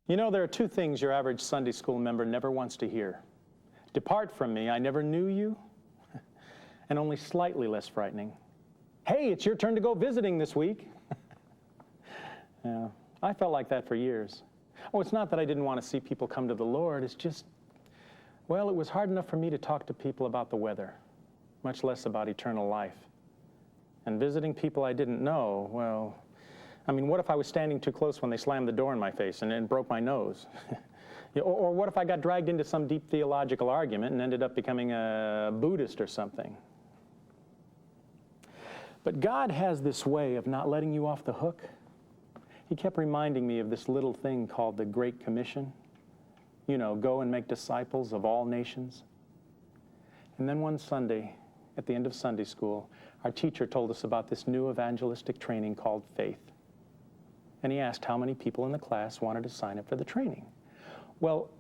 You know, there are two things your average Sunday school member never wants to hear. Depart from me, I never knew you. And only slightly less frightening, hey, it's your turn to go visiting this week. Yeah, I felt like that for years. Oh, it's not that I didn't want to see people come to the Lord. It's just, well, it was hard enough for me to talk to people about the weather, much less about eternal life. And visiting people I didn't know, well, I mean, what if I was standing too close when they slammed the door in my face and broke my nose? Or what if I got dragged into some deep theological argument and ended up becoming a Buddhist or something? But God has this way of not letting you off the hook. He kept reminding me of this little thing called the Great Commission. You know, go and make disciples of all nations. And then one Sunday, at the end of Sunday school, our teacher told us about this new evangelistic training called Faith. And he asked how many people in the class wanted to sign up for the training. Well,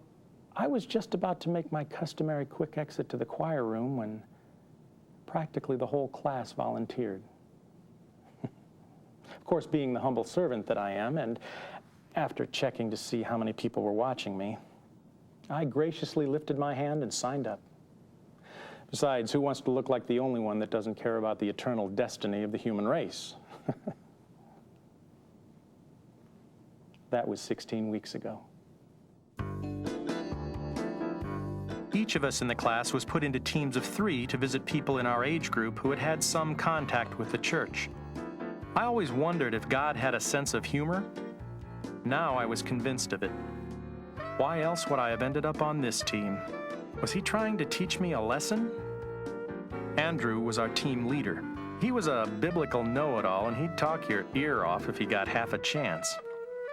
I was just about to make my customary quick exit to the choir room when practically the whole class volunteered. Of course, being the humble servant that I am, and after checking to see how many people were watching me, I graciously lifted my hand and signed up. Besides, who wants to look like the only one that doesn't care about the eternal destiny of the human race? That was 16 weeks ago. Each of us in the class was put into teams of 3 to visit people in our age group who had had some contact with the church. I always wondered if God had a sense of humor. Now I was convinced of it. Why else would I have ended up on this team? Was he trying to teach me a lesson? Andrew was our team leader. He was a biblical know-it-all, and he'd talk your ear off if he got half a chance.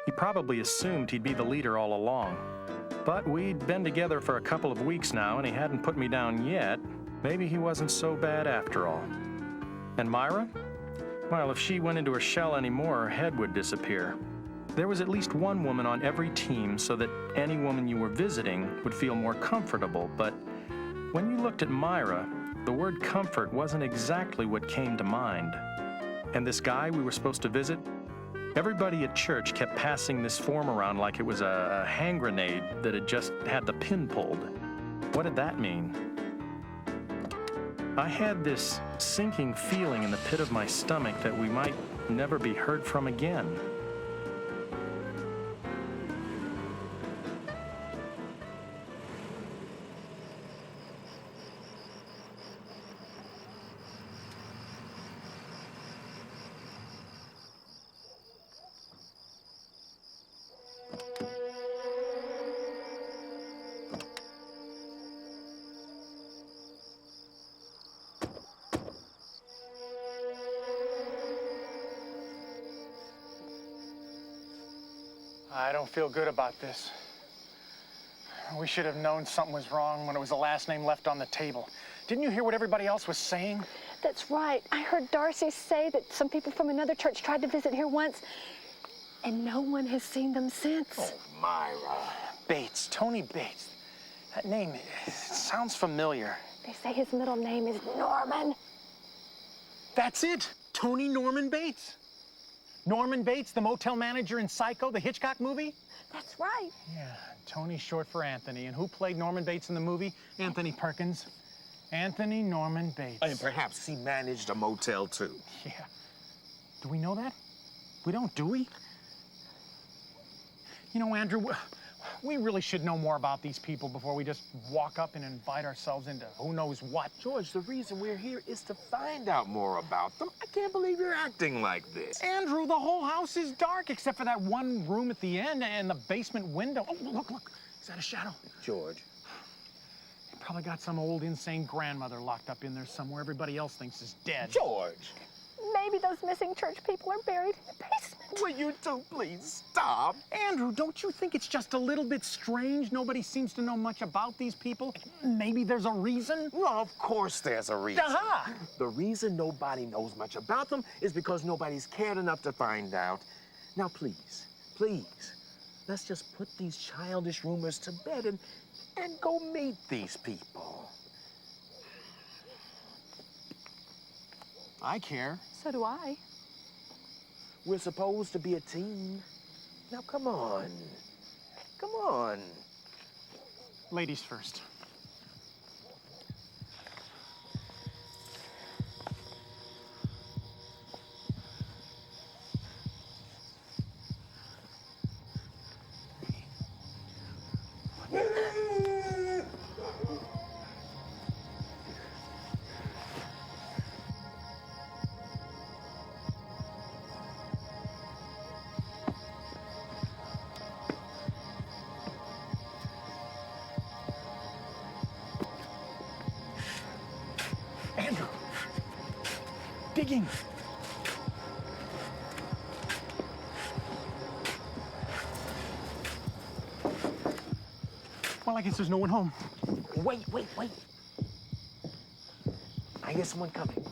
He probably assumed he'd be the leader all along. But we'd been together for a couple of weeks now, and he hadn't put me down yet. Maybe he wasn't so bad after all. And Myra? Well, if she went into her shell anymore, her head would disappear. There was at least one woman on every team so that any woman you were visiting would feel more comfortable, but when you looked at Myra, the word comfort wasn't exactly what came to mind. And this guy we were supposed to visit? Everybody at church kept passing this form around like it was a hand grenade that had just had the pin pulled. What did that mean? I had this sinking feeling in the pit of my stomach that we might never be heard from again. I don't feel good about this. We should have known something was wrong when it was the last name left on the table. Didn't you hear what everybody else was saying? That's right. I heard Darcy say that some people from another church tried to visit here once, and no one has seen them since. Oh, Myra. Bates, Tony Bates. That name, it sounds familiar. They say his middle name is Norman. That's it, Tony Norman Bates. Norman Bates, the motel manager in Psycho, the Hitchcock movie? That's right. Yeah, Tony's short for Anthony. And who played Norman Bates in the movie? Anthony Perkins. Anthony Norman Bates. And perhaps he managed a motel, too. Yeah. Do we know that? We don't, do we? You know, Andrew, we really should know more about these people before we just walk up and invite ourselves into who knows what. George, the reason we're here is to find out more about them. I can't believe you're acting like this. Andrew, the whole house is dark except for that one room at the end and the basement window. Oh, look. Is that a shadow? George. They probably got some old insane grandmother locked up in there somewhere everybody else thinks is dead. George! Maybe those missing church people are buried in the basement. Will you two please stop? Andrew, don't you think it's just a little bit strange? Nobody seems to know much about these people. Maybe there's a reason? Well, of course there's a reason. Aha! The reason nobody knows much about them is because nobody's cared enough to find out. Now, please, let's just put these childish rumors to bed and go meet these people. I care. So do I. We're supposed to be a team. Now, come on. Come on. Ladies first. Andrew, digging. Well, I guess there's no one home. Wait. I hear someone coming.